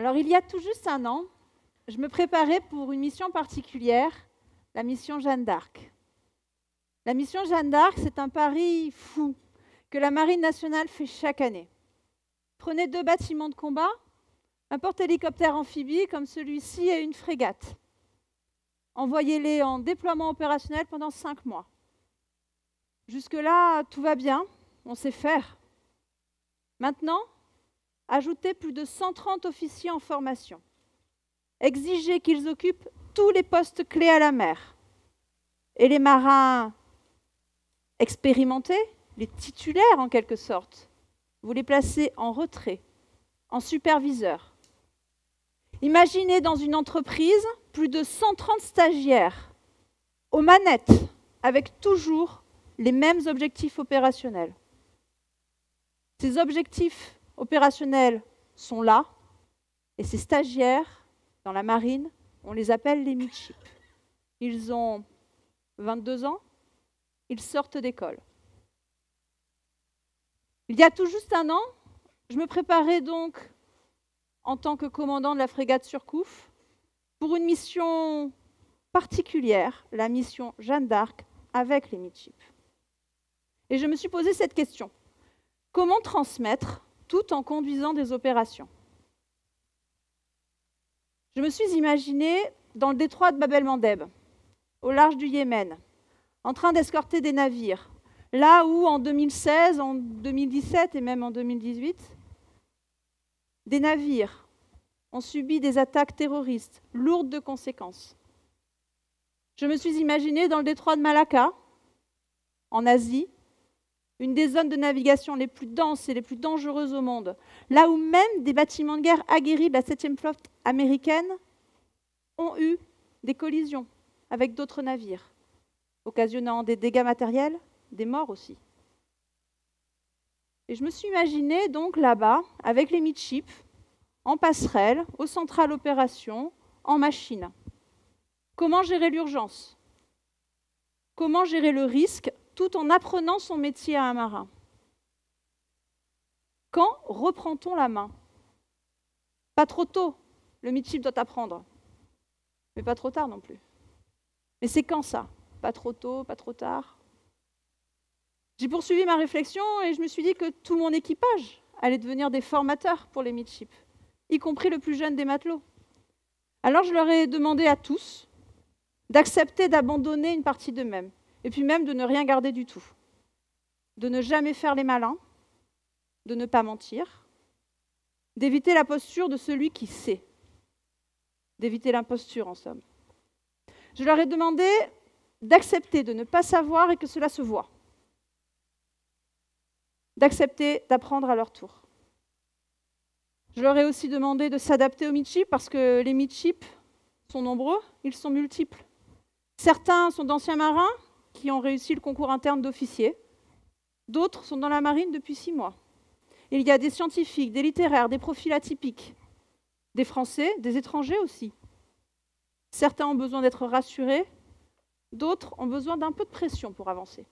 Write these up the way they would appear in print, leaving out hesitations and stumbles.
Alors, il y a tout juste un an, je me préparais pour une mission particulière, la mission Jeanne d'Arc. La mission Jeanne d'Arc, c'est un pari fou que la Marine nationale fait chaque année. Prenez 2 bâtiments de combat, un porte-hélicoptère amphibie comme celui-ci et une frégate. Envoyez-les en déploiement opérationnel pendant 5 mois. Jusque-là, tout va bien, on sait faire. Maintenant, ajoutez plus de 130 officiers en formation. Exigez qu'ils occupent tous les postes clés à la mer. Et les marins expérimentés, les titulaires en quelque sorte, vous les placez en retrait, en superviseur. Imaginez dans une entreprise plus de 130 stagiaires aux manettes, avec toujours les mêmes objectifs opérationnels. Ces objectifs opérationnels sont là, et ces stagiaires, dans la marine, on les appelle les midship. Ils ont 22 ans, ils sortent d'école. Il y a tout juste un an, je me préparais donc en tant que commandant de la frégate Surcouf pour une mission particulière, la mission Jeanne d'Arc avec les midship. Et je me suis posé cette question. Comment transmettre tout en conduisant des opérations? Je me suis imaginée dans le détroit de Bab el-Mandeb, au large du Yémen, en train d'escorter des navires, là où en 2016, en 2017 et même en 2018, des navires ont subi des attaques terroristes lourdes de conséquences. Je me suis imaginée dans le détroit de Malacca, en Asie, une des zones de navigation les plus denses et les plus dangereuses au monde, là où même des bâtiments de guerre aguerris de la 7e flotte américaine ont eu des collisions avec d'autres navires, occasionnant des dégâts matériels, des morts aussi. Et je me suis imaginée donc là-bas, avec les midship, en passerelle, aux centrales opérations, en machine. Comment gérer l'urgence? Comment gérer le risque tout en apprenant son métier à un marin? Quand reprend-on la main? Pas trop tôt, le midship doit apprendre, mais pas trop tard non plus. Mais c'est quand ça? Pas trop tôt, pas trop tard? J'ai poursuivi ma réflexion et je me suis dit que tout mon équipage allait devenir des formateurs pour les midship, y compris le plus jeune des matelots. Alors je leur ai demandé à tous d'accepter d'abandonner une partie d'eux-mêmes, et puis même de ne rien garder du tout, de ne jamais faire les malins, de ne pas mentir, d'éviter la posture de celui qui sait, d'éviter l'imposture en somme. Je leur ai demandé d'accepter de ne pas savoir et que cela se voit, d'accepter d'apprendre à leur tour. Je leur ai aussi demandé de s'adapter aux midship parce que les midship sont nombreux, ils sont multiples. Certains sont d'anciens marins qui ont réussi le concours interne d'officier. D'autres sont dans la marine depuis 6 mois. Il y a des scientifiques, des littéraires, des profils atypiques, des Français, des étrangers aussi. Certains ont besoin d'être rassurés, d'autres ont besoin d'un peu de pression pour avancer.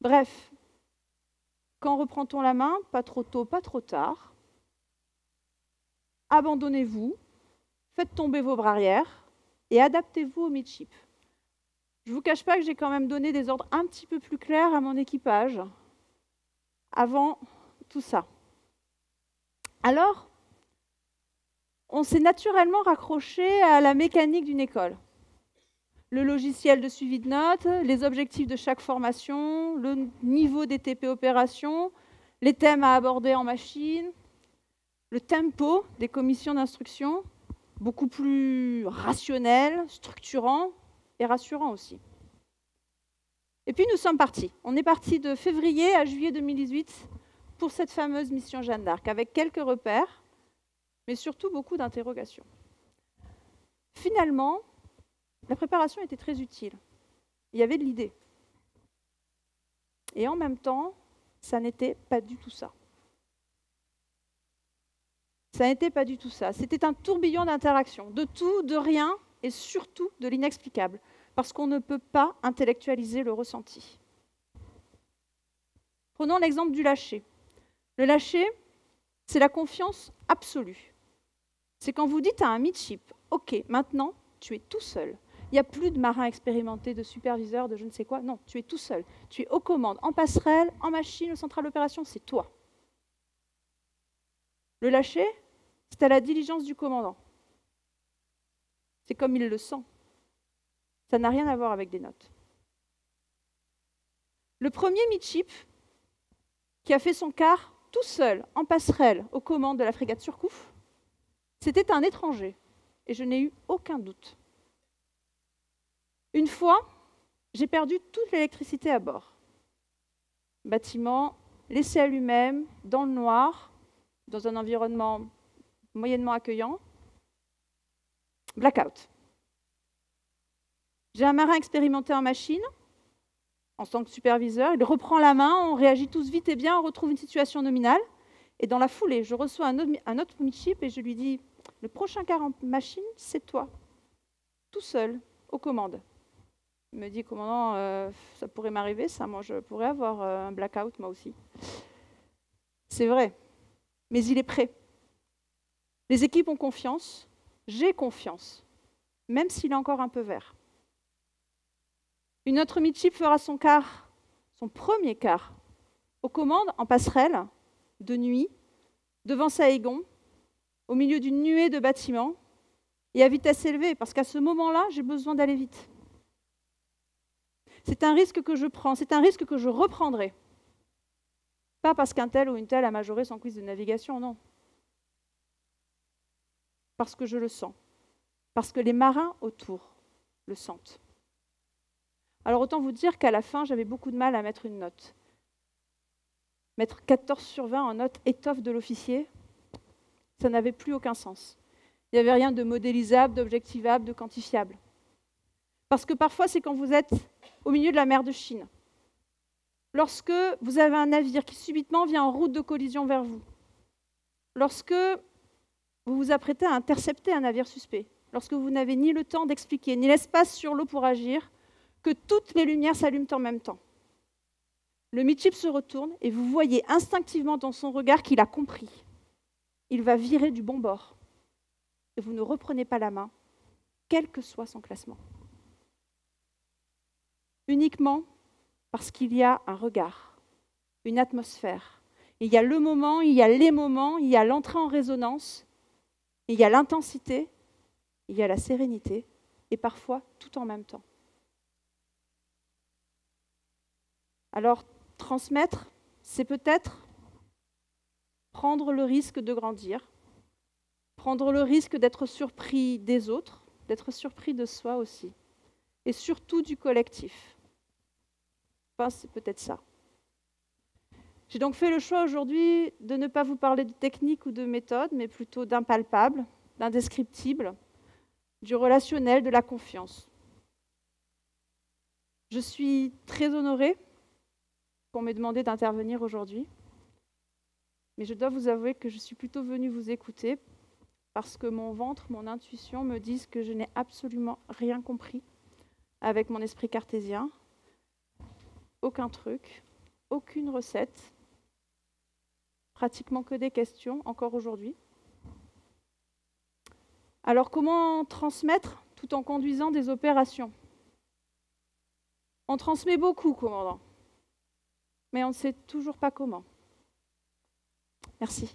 Bref, quand reprend-on la main? Pas trop tôt, pas trop tard. Abandonnez-vous, faites tomber vos bras arrière et adaptez-vous au midship. Je ne vous cache pas que j'ai quand même donné des ordres un petit peu plus clairs à mon équipage avant tout ça. Alors, on s'est naturellement raccroché à la mécanique d'une école. Le logiciel de suivi de notes, les objectifs de chaque formation, le niveau des TP opérations, les thèmes à aborder en machine, le tempo des commissions d'instruction, beaucoup plus rationnel, structurant et rassurant aussi. Et puis nous sommes partis. On est parti de février à juillet 2018 pour cette fameuse mission Jeanne d'Arc, avec quelques repères, mais surtout beaucoup d'interrogations. Finalement, la préparation était très utile. Il y avait de l'idée. Et en même temps, ça n'était pas du tout ça. Ça n'était pas du tout ça. C'était un tourbillon d'interactions, de tout, de rien, et surtout de l'inexplicable, parce qu'on ne peut pas intellectualiser le ressenti. Prenons l'exemple du lâcher. Le lâcher, c'est la confiance absolue. C'est quand vous dites à un midship, « Ok, maintenant, tu es tout seul. Il n'y a plus de marin expérimenté, de superviseur, de je ne sais quoi. Non, tu es tout seul. Tu es aux commandes, en passerelle, en machine, au central d'opération, c'est toi. » Le lâcher, c'est à la diligence du commandant. C'est comme il le sent. Ça n'a rien à voir avec des notes. Le premier midship qui a fait son quart tout seul, en passerelle, aux commandes de la frégate Surcouf, c'était un étranger. Et je n'ai eu aucun doute. Une fois, j'ai perdu toute l'électricité à bord. Bâtiment laissé à lui-même, dans le noir, dans un environnement moyennement accueillant. Blackout. J'ai un marin expérimenté en machine, en tant que superviseur. Il reprend la main, on réagit tous vite et bien, on retrouve une situation nominale. Et dans la foulée, je reçois un autre midship et je lui dis « Le prochain quart en machine, c'est toi, tout seul, aux commandes. » Il me dit « Commandant, ça pourrait m'arriver, ça, moi je pourrais avoir un blackout, moi aussi. » C'est vrai, mais il est prêt. Les équipes ont confiance, j'ai confiance, même s'il est encore un peu vert. Une autre midship fera son quart, son premier quart, aux commandes, en passerelle, de nuit, devant Saïgon, au milieu d'une nuée de bâtiments, et à vitesse élevée, parce qu'à ce moment-là, j'ai besoin d'aller vite. C'est un risque que je prends, c'est un risque que je reprendrai. Pas parce qu'un tel ou une telle a majoré son quiz de navigation, non. Parce que je le sens. Parce que les marins autour le sentent. Alors autant vous dire qu'à la fin, j'avais beaucoup de mal à mettre une note. Mettre 14/20 en note étoffe de l'officier, ça n'avait plus aucun sens. Il n'y avait rien de modélisable, d'objectivable, de quantifiable. Parce que parfois, c'est quand vous êtes au milieu de la mer de Chine. Lorsque vous avez un navire qui subitement vient en route de collision vers vous. Lorsque vous vous apprêtez à intercepter un navire suspect. Lorsque vous n'avez ni le temps d'expliquer, ni l'espace sur l'eau pour agir, que toutes les lumières s'allument en même temps. Le midship se retourne et vous voyez instinctivement dans son regard qu'il a compris. Il va virer du bon bord. Et vous ne reprenez pas la main, quel que soit son classement. Uniquement parce qu'il y a un regard, une atmosphère. Il y a le moment, il y a les moments, il y a l'entrée en résonance, il y a l'intensité, il y a la sérénité, et parfois tout en même temps. Alors, transmettre, c'est peut-être prendre le risque de grandir, prendre le risque d'être surpris des autres, d'être surpris de soi aussi, et surtout du collectif. Enfin, c'est peut-être ça. J'ai donc fait le choix aujourd'hui de ne pas vous parler de technique ou de méthode, mais plutôt d'impalpable, d'indescriptible, du relationnel, de la confiance. Je suis très honorée qu'on m'ait demandé d'intervenir aujourd'hui, mais je dois vous avouer que je suis plutôt venue vous écouter parce que mon ventre, mon intuition me disent que je n'ai absolument rien compris avec mon esprit cartésien. Aucun truc, aucune recette, pratiquement que des questions, encore aujourd'hui. Alors comment transmettre tout en conduisant des opérations? On transmet beaucoup, commandant, mais on ne sait toujours pas comment. Merci.